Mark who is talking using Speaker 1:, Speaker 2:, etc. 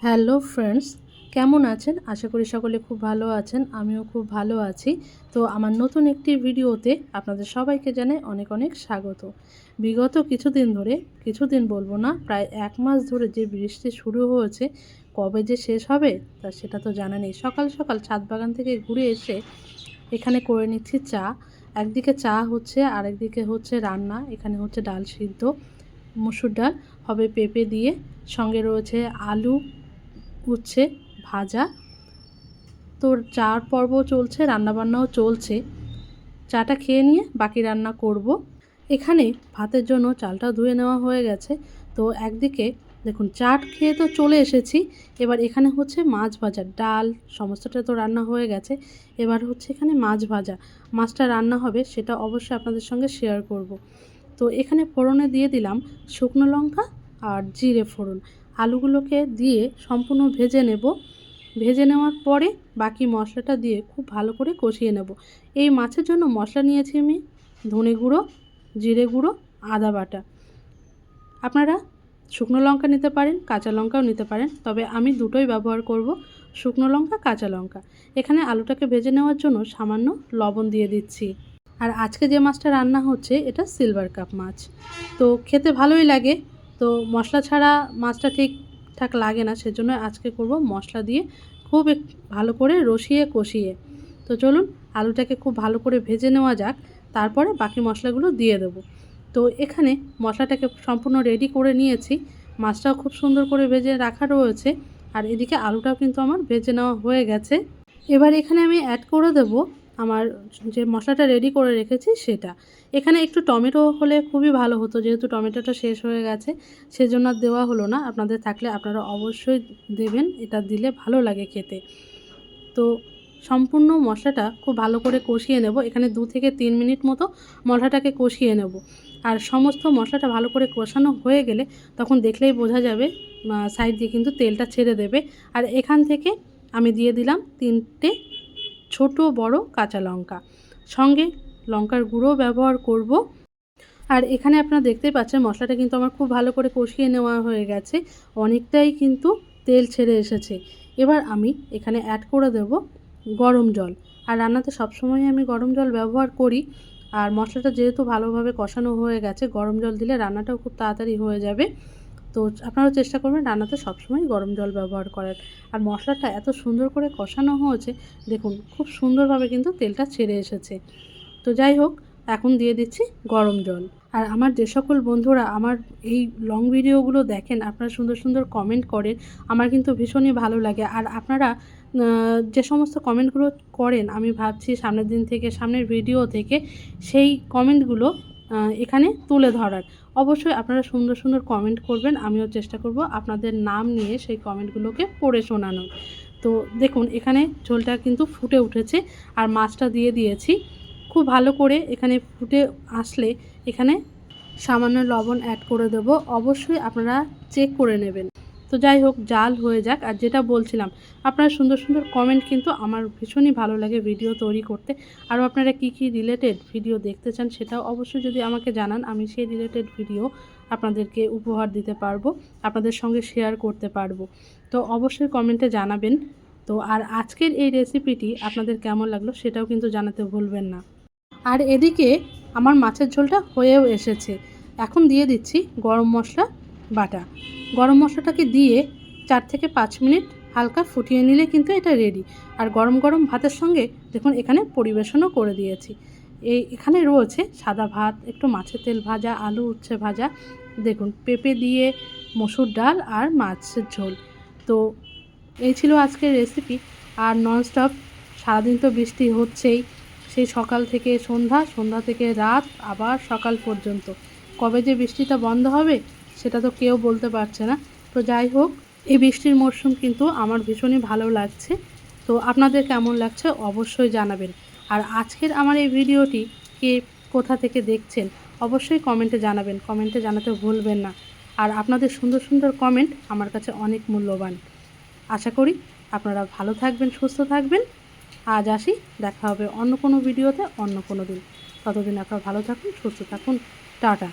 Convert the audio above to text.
Speaker 1: Hello friends, কেমন আছেন? আশা করি সকলে খুব ভালো আছেন। আমিও খুব ভালো আছি। তো আমার নতুন একটি ভিডিওতে আপনাদের সবাইকে জানাই অনেক অনেক স্বাগত। বিগত কিছুদিন বলবো না, প্রায় 1 মাস ধরে যে বৃষ্টি শুরু হয়েছে, কবে যে শেষ হবে তা সেটা তো জানা নেই। সকাল সকাল ছাদ বাগান থেকে ঘুরে এসে এখানে করে নিচ্ছি চা। একদিকে চা হচ্ছে, আরেকদিকে হচ্ছে রান্না। এখানে হচ্ছে ডাল সিদ্ধ, মসুর ডাল হবে পেঁপে দিয়ে, সঙ্গে রয়েছে আলু, উচ্ছে ভাজা। তো চার পর্ব চলছে, রান্নাবান্নাও চলছে। চাটা খেয়ে নিয়ে বাকি রান্না করব। এখানে ভাতের জন্য চালটা ধুয়ে নেওয়া হয়ে গেছে। তো একদিকে দেখুন চাট খেয়ে তো চলে এসেছি, এবার এখানে হচ্ছে মাছ ভাজা, ডাল সমস্তটা তো রান্না হয়ে গেছে। এবার হচ্ছে এখানে মাছ ভাজা, মাছটা রান্না হবে সেটা অবশ্যই আপনাদের সঙ্গে শেয়ার করব। তো এখানে ফোড়নে দিয়ে দিলাম শুকনো লঙ্কা আর জিরে ফোড়ন। আলুগুলোকে দিয়ে সম্পূর্ণ ভেজে নেব। ভেজে নেওয়ার পরে বাকি মশলাটা দিয়ে খুব ভালো করে কষিয়ে নেব। এই মাছের জন্য মশলা নিয়েছি আমি ধনে গুঁড়ো, জিরে গুঁড়ো, আদা বাটা। আপনারা শুকনো লঙ্কা নিতে পারেন, কাঁচা লঙ্কাও নিতে পারেন, তবে আমি দুটোই ব্যবহার করব, শুকনো লঙ্কা, কাঁচা লঙ্কা। এখানে আলুটাকে ভেজে নেওয়ার জন্য সামান্য লবণ দিয়ে দিচ্ছি। আর আজকে যে মাছটা রান্না হচ্ছে এটা সিলভার কাপ মাছ। তো খেতে ভালোই লাগে, তো মশলা ছাড়া মাছটা ঠিকঠাক লাগে না, সেজন্য আজকে করব মশলা দিয়ে খুব ভালো করে রসিয়ে কষিয়ে। তো চলুন আলুটাকে খুব ভালো করে ভেজে নেওয়া যাক, তারপরে বাকি মশলাগুলো দিয়ে দেবো। তো এখানে মশলাটাকে সম্পূর্ণ রেডি করে নিয়েছি, মাছটাও খুব সুন্দর করে ভেজে রাখা রয়েছে, আর এদিকে আলুটাও কিন্তু আমার ভেজে নেওয়া হয়ে গেছে। এবার এখানে আমি অ্যাড করে দেব আমার যে মশলাটা রেডি করে রেখেছি সেটা। এখানে একটু টমেটো হলে খুবই ভালো হতো, যেহেতু টমেটোটা শেষ হয়ে গেছে সেজন্য আর দেওয়া হলো না। আপনাদের থাকলে আপনারা অবশ্যই দেবেন, এটা দিলে ভালো লাগে খেতে। তো সম্পূর্ণ মশলাটা খুব ভালো করে কষিয়ে নেব। এখানে 2 থেকে 3 মিনিট মতো মশলাটাকে কষিয়ে নেব। আর সমস্ত মশলাটা ভালো করে কষানো হয়ে গেলে তখন দেখলেই বোঝা যাবে সাইড দিয়ে কিন্তু তেলটা ছেড়ে দেবে। আর এখান থেকে আমি দিয়ে দিলাম 3টে ছোট বড় কাঁচা লঙ্কা, সঙ্গে লঙ্কার গুঁড়ো ব্যবহার করব। আর এখানে আপনারা দেখতেই পাচ্ছেন মশলাটা কিন্তু আমার খুব ভালো করে কষিয়ে নেওয়া হয়ে গেছে, অনেকটাই কিন্তু তেল ছেড়ে এসেছে। এবার আমি এখানে অ্যাড করে দেব গরম জল। আর রান্নাতে সবসময় আমি গরম জল ব্যবহার করি। আর মশলাটা যেহেতু ভালোভাবে কষানো হয়ে গেছে, গরম জল দিলে রান্নাটাও খুব তাড়াতাড়ি হয়ে যাবে। তো আপনারাও চেষ্টা করবেন রান্নাতে সবসময় গরম জল ব্যবহার করার। আর মশলাটা এত সুন্দর করে কষানো হয়েছে, দেখুন খুব সুন্দরভাবে কিন্তু তেলটা ছেড়ে এসেছে। তো যাই হোক, এখন দিয়ে দিচ্ছি গরম জল। আর আমার যে সকল বন্ধুরা আমার এই লং ভিডিওগুলো দেখেন, আপনারা সুন্দর সুন্দর কমেন্ট করেন, আমার কিন্তু ভীষণই ভালো লাগে। আর আপনারা যে সমস্ত কমেন্টগুলো করেন, আমি ভাবছি সামনের দিন থেকে, সামনের ভিডিও থেকে সেই কমেন্টগুলো এখানে তুলে ধরার। অবশ্যই আপনারা সুন্দর সুন্দর কমেন্ট করবেন, আমিও চেষ্টা করব আপনাদের নাম নিয়ে সেই কমেন্টগুলোকে পড়ে শোনানোর। তো দেখুন এখানে ঝোলটা কিন্তু ফুটে উঠেছে, আর মাছটা দিয়ে দিয়েছি। খুব ভালো করে এখানে ফুটে আসলে এখানে সামান্য লবণ অ্যাড করে দেব। অবশ্যই আপনারা চেক করে নেবেন। তো যাই হোক, জাল হয়ে যাক। আর যেটা বলছিলাম, আপনারা সুন্দর সুন্দর কমেন্ট কিন্তু আমার ভীষণই ভালো লাগে ভিডিও তৈরি করতে। আরও আপনারা কী কী রিলেটেড ভিডিও দেখতে চান সেটাও অবশ্যই যদি আমাকে জানান, আমি সেই রিলেটেড ভিডিও আপনাদেরকে উপহার দিতে পারবো, আপনাদের সঙ্গে শেয়ার করতে পারবো। তো অবশ্যই কমেন্টে জানাবেন। তো আর আজকের এই রেসিপিটি আপনাদের কেমন লাগলো সেটাও কিন্তু জানাতে ভুলবেন না। আর এদিকে আমার মাছের ঝোলটা হয়েও এসেছে। এখন দিয়ে দিচ্ছি গরম মশলা বাটা। গরম মশলাটাকে দিয়ে 4 থেকে 5 মিনিট হালকা ফুটিয়ে নিলে কিন্তু এটা রেডি। আর গরম গরম ভাতের সঙ্গে দেখুন এখানে পরিবেশনও করে দিয়েছি। এখানে রয়েছে সাদা ভাত, একটু মাছের তেল ভাজা, আলু উচ্ছে ভাজা, দেখুন পেঁপে দিয়ে মসুর ডাল আর মাছের ঝোল। তো এই ছিল আজকের রেসিপি। আর ননস্টপ সারাদিন তো বৃষ্টি হচ্ছেই, সেই সকাল থেকে সন্ধ্যা, সন্ধ্যা থেকে রাত, আবার সকাল পর্যন্ত। কবে যে বৃষ্টিটা বন্ধ হবে সেটা তো কেউ বলতে পারছে না। তো যাই হোক, এই বৃষ্টির মরশুম কিন্তু আমার ভীষণই ভালো লাগছে। তো আপনাদের কেমন লাগছে অবশ্যই জানাবেন। আর আজকের আমার এই ভিডিওটি কে কোথা থেকে দেখছেন অবশ্যই কমেন্টে জানাবেন, কমেন্টে জানাতে ভুলবেন না। আর আপনাদের সুন্দর সুন্দর কমেন্ট আমার কাছে অনেক মূল্যবান। আশা করি আপনারা ভালো থাকবেন, সুস্থ থাকবেন। আজ আসি, দেখা হবে অন্য কোনো ভিডিওতে অন্য কোনো দিন। ততদিন আপনারা ভালো থাকুন, সুস্থ থাকুন। টাটা।